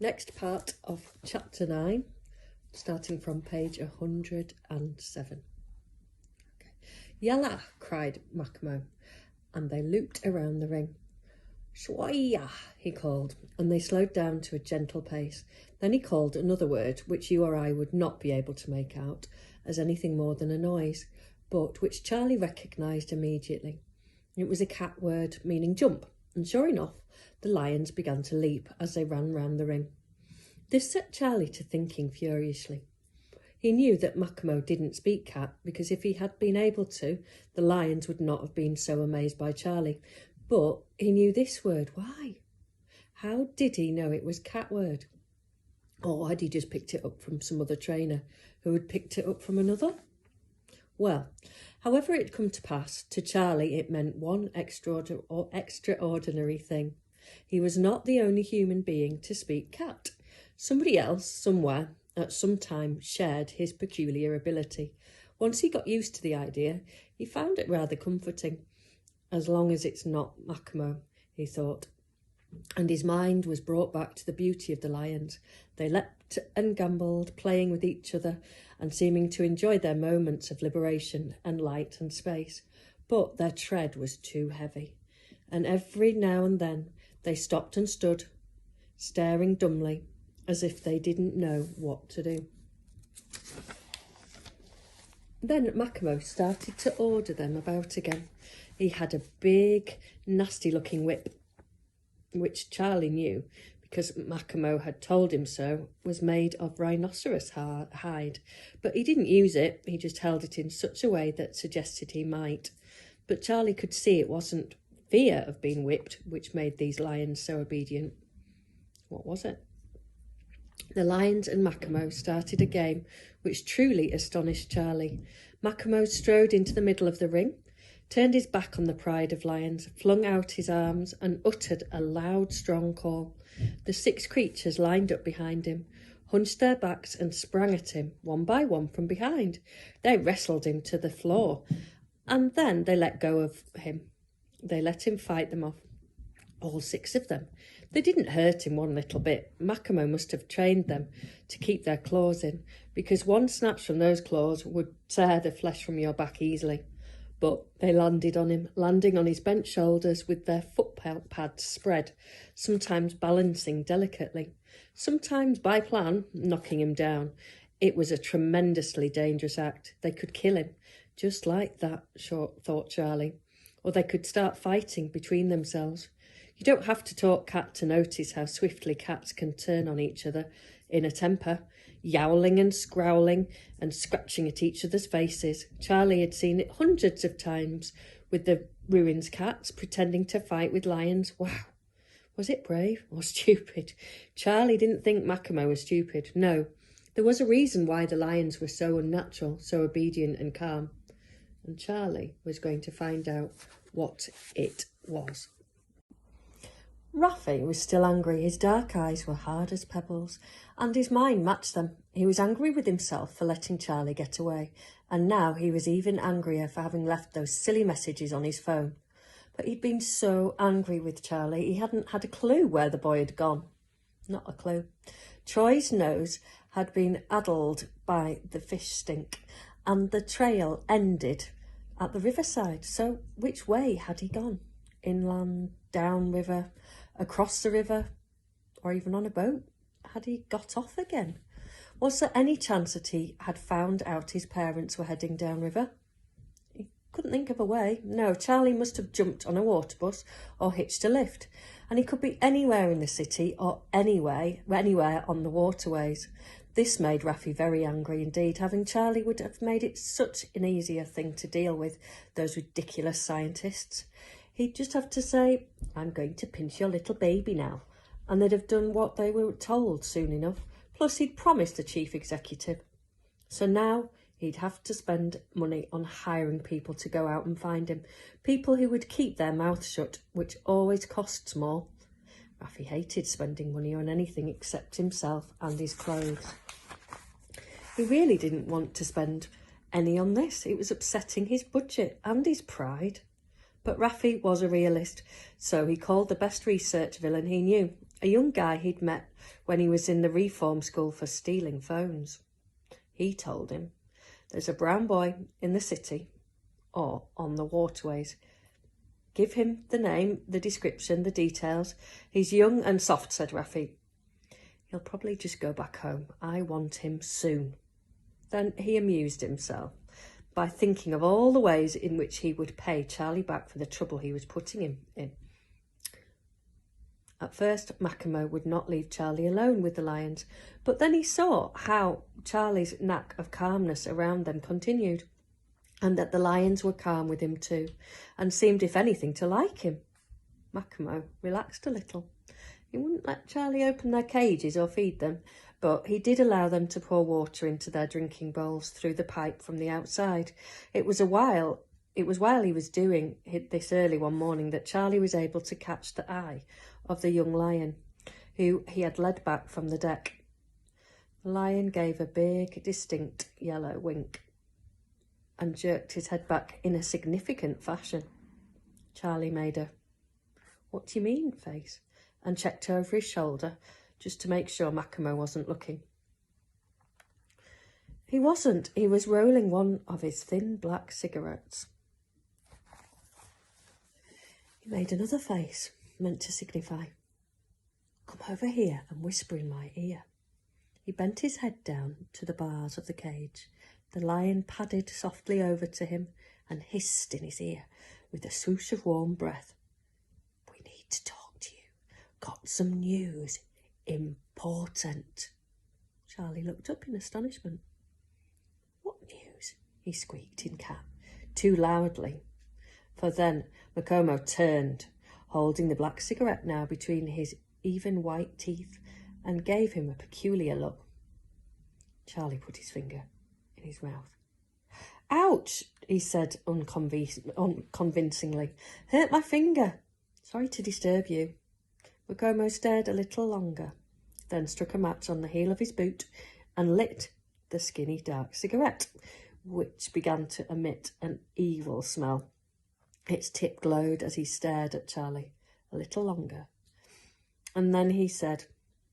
Next part of chapter 9, starting from page 107. Okay. Yalla, cried Makmo, and they looped around the ring. Shwaya, he called, and they slowed down to a gentle pace. Then he called another word, which you or I would not be able to make out as anything more than a noise, but which Charlie recognised immediately. It was a cat word meaning jump, and sure enough, the lions began to leap as they ran round the ring. This set Charlie to thinking furiously. He knew that Makmo didn't speak cat, because if he had been able to, the lions would not have been so amazed by Charlie. But he knew this word. Why? How did he know it was cat word? Or had he just picked it up from some other trainer who had picked it up from another? Well, however it come to pass, to Charlie it meant one extraordinary thing. He was not the only human being to speak cat. Somebody else, somewhere, at some time, shared his peculiar ability. Once he got used to the idea, he found it rather comforting. As long as it's not Makmo, he thought. And his mind was brought back to the beauty of the lions. They leapt and gambolled, playing with each other and seeming to enjoy their moments of liberation and light and space. But their tread was too heavy, and every now and then they stopped and stood, staring dumbly, as if they didn't know what to do. Then Makmo started to order them about again. He had a big, nasty-looking whip, which Charlie knew, because Makmo had told him so, was made of rhinoceros hide. But he didn't use it, he just held it in such a way that suggested he might. But Charlie could see it wasn't fear of being whipped which made these lions so obedient. What was it? The lions and Makmo started a game which truly astonished Charlie. Makmo strode into the middle of the ring, turned his back on the pride of lions, flung out his arms and uttered a loud, strong call. The 6 creatures lined up behind him, hunched their backs and sprang at him, one by one from behind. They wrestled him to the floor, and then they let go of him. They let him fight them off, all 6 of them. They didn't hurt him one little bit. Makmo must have trained them to keep their claws in, because one snatch from those claws would tear the flesh from your back easily. But they landed on him, landing on his bent shoulders with their foot pads spread, sometimes balancing delicately, sometimes by plan, knocking him down. It was a tremendously dangerous act. They could kill him, just like that, thought Charlie. Or they could start fighting between themselves. You don't have to talk cat to notice how swiftly cats can turn on each other in a temper, yowling and scowling and scratching at each other's faces. Charlie had seen it hundreds of times with the ruins cats pretending to fight with lions. Wow, was it brave or stupid? Charlie didn't think Makmo was stupid. No, there was a reason why the lions were so unnatural, so obedient and calm. And Charlie was going to find out what it was. Rafi was still angry. His dark eyes were hard as pebbles, and his mind matched them. He was angry with himself for letting Charlie get away, and now he was even angrier for having left those silly messages on his phone. But he'd been so angry with Charlie, he hadn't had a clue where the boy had gone. Not a clue. Troy's nose had been addled by the fish stink, and the trail ended at the riverside. So which way had he gone? Inland, downriver, across the river, or even on a boat? Had he got off again? Was there any chance that he had found out his parents were heading downriver? He couldn't think of a way. No, Charlie must have jumped on a water bus or hitched a lift, and he could be anywhere in the city or anywhere on the waterways. This made Rafi very angry indeed. Having Charlie would have made it such an easier thing to deal with those ridiculous scientists. He'd just have to say, "I'm going to pinch your little baby now," and they'd have done what they were told soon enough. Plus, he'd promised the chief executive. So now he'd have to spend money on hiring people to go out and find him. People who would keep their mouth shut, which always costs more. Rafi hated spending money on anything except himself and his clothes. He really didn't want to spend any on this. It was upsetting his budget and his pride. But Rafi was a realist, so he called the best research villain he knew, a young guy he'd met when he was in the reform school for stealing phones. He told him, "There's a brown boy in the city or on the waterways. Give him the name, the description, the details. He's young and soft," said Rafi. "He'll probably just go back home. I want him soon." Then he amused himself by thinking of all the ways in which he would pay Charlie back for the trouble he was putting him in. At first, Mackamo would not leave Charlie alone with the lions, but then he saw how Charlie's knack of calmness around them continued, and that the lions were calm with him too, and seemed, if anything, to like him. Mackamo relaxed a little. He wouldn't let Charlie open their cages or feed them, but he did allow them to pour water into their drinking bowls through the pipe from the outside. It was while he was doing this early one morning that Charlie was able to catch the eye of the young lion, who he had led back from the deck. The lion gave a big, distinct yellow wink and jerked his head back in a significant fashion. Charlie made a "What do you mean?" face and checked over his shoulder just to make sure Mackamo wasn't looking. He wasn't. He was rolling one of his thin black cigarettes. He made another face, meant to signify, "Come over here and whisper in my ear." He bent his head down to the bars of the cage. The lion padded softly over to him and hissed in his ear with a swoosh of warm breath. "We need to talk to you. Got some news. Important." Charlie looked up in astonishment. "What news?" he squeaked in cat, too loudly, for then Mackamo turned, holding the black cigarette now between his even white teeth, and gave him a peculiar look. Charlie put his finger in his mouth. "Ouch," he said unconvincingly. "Hurt my finger. Sorry to disturb you." Mackamo stared a little longer, then struck a match on the heel of his boot and lit the skinny dark cigarette, which began to emit an evil smell. Its tip glowed as he stared at Charlie a little longer. And then he said,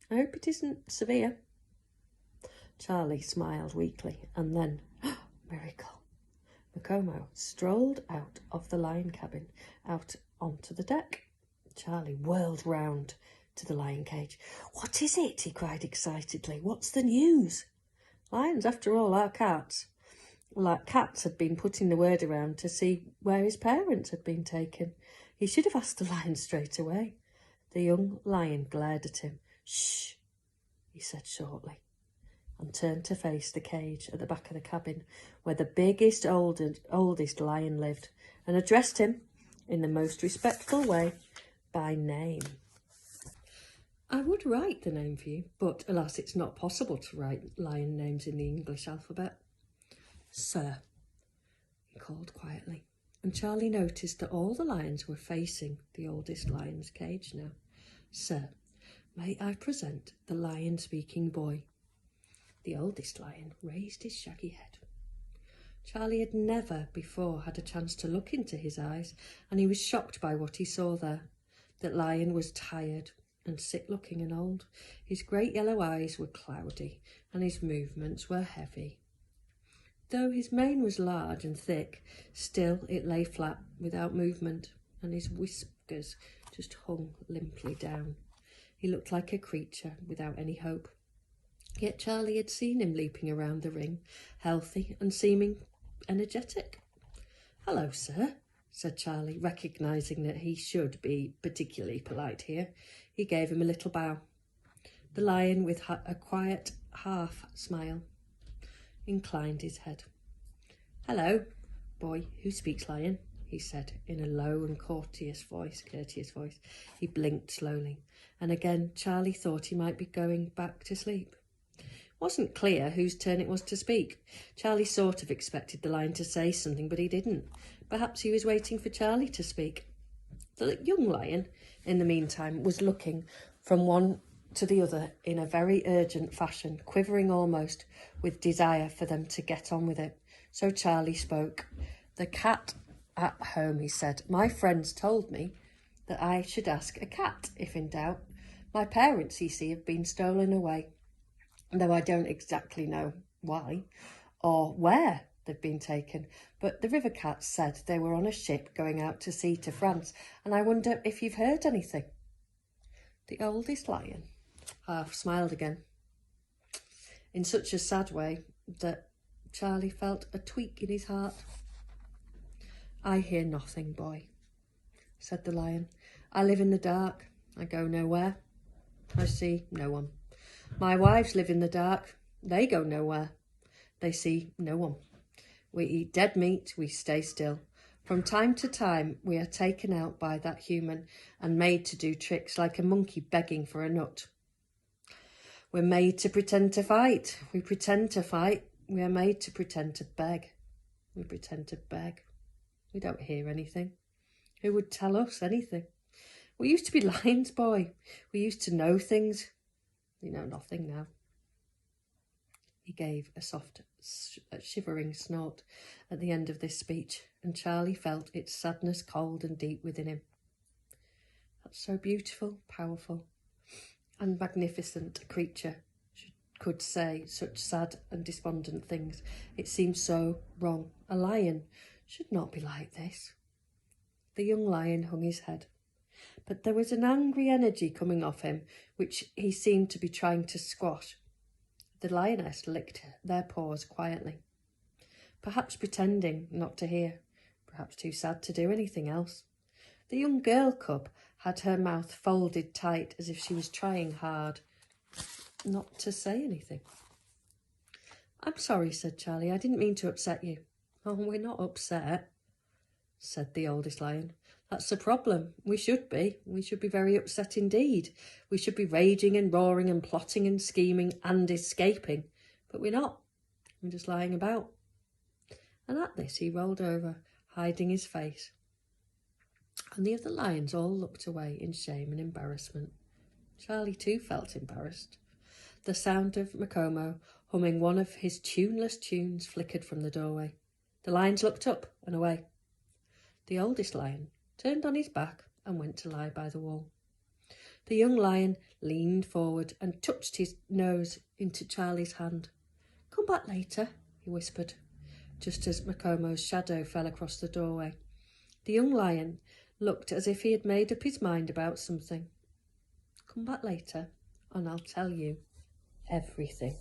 "I hope it isn't severe." Charlie smiled weakly, and then, miracle, Mackamo strolled out of the lion cabin, out onto the deck. Charlie whirled round to the lion cage. "What is it?" he cried excitedly. "What's the news?" Lions, after all, are cats. Like cats had been putting the word around to see where his parents had been taken. He should have asked the lion straight away. The young lion glared at him. "Shh," he said shortly, and turned to face the cage at the back of the cabin where the biggest, oldest lion lived, and addressed him in the most respectful way by name. I would write the name for you, but alas, it's not possible to write lion names in the English alphabet. "Sir," he called quietly, and Charlie noticed that all the lions were facing the oldest lion's cage now. "Sir, may I present the lion-speaking boy?" The oldest lion raised his shaggy head. Charlie had never before had a chance to look into his eyes, and he was shocked by what he saw there. The lion was tired and sick-looking and old. His great yellow eyes were cloudy, and his movements were heavy. Though his mane was large and thick, still it lay flat without movement, and his whiskers just hung limply down. He looked like a creature without any hope. Yet Charlie had seen him leaping around the ring, healthy and seeming energetic. "Hello, sir," said Charlie, recognising that he should be particularly polite here. He gave him a little bow. The lion, with a quiet half smile, inclined his head. "Hello, boy who speaks lion," he said in a low and courteous voice. He blinked slowly, and again Charlie thought he might be going back to sleep. It wasn't clear whose turn it was to speak. Charlie sort of expected the lion to say something, but he didn't. Perhaps he was waiting for Charlie to speak. The young lion, in the meantime, was looking from one to the other in a very urgent fashion, quivering almost with desire for them to get on with it. So Charlie spoke. "The cat at home," he said. "My friends told me that I should ask a cat if in doubt. My parents, you see, have been stolen away, though I don't exactly know why or where they've been taken. But the river cats said they were on a ship going out to sea to France, and I wonder if you've heard anything." The oldest lion half smiled again, in such a sad way that Charlie felt a tweak in his heart. "I hear nothing, boy," said the lion. "I live in the dark. I go nowhere. I see no one. My wives live in the dark. They go nowhere. They see no one. We eat dead meat. We stay still. From time to time, we are taken out by that human and made to do tricks like a monkey begging for a nut. We're made to pretend to fight. We pretend to fight. We are made to pretend to beg. We pretend to beg. We don't hear anything. Who would tell us anything? We used to be lions, boy. We used to know things. We know nothing now." He gave a soft, shivering snort at the end of this speech, and Charlie felt its sadness cold and deep within him. That's so beautiful, powerful, and magnificent a creature could say such sad and despondent things. It seemed so wrong. A lion should not be like this. The young lion hung his head, but there was an angry energy coming off him, which he seemed to be trying to squash. The lioness licked their paws quietly, perhaps pretending not to hear, perhaps too sad to do anything else. The young girl cub had her mouth folded tight as if she was trying hard not to say anything. "I'm sorry," said Charlie. "I didn't mean to upset you." "Oh, we're not upset," said the oldest lion. "That's the problem. We should be. We should be very upset indeed. We should be raging and roaring and plotting and scheming and escaping. But we're not. We're just lying about." And at this he rolled over, hiding his face. And the other lions all looked away in shame and embarrassment. Charlie too felt embarrassed. The sound of Macomo humming one of his tuneless tunes flickered from the doorway. The lions looked up and away. The oldest lion turned on his back and went to lie by the wall. The young lion leaned forward and touched his nose into Charlie's hand. "Come back later," he whispered, just as Macomo's shadow fell across the doorway. The young lion looked as if he had made up his mind about something. "Come back later and I'll tell you everything."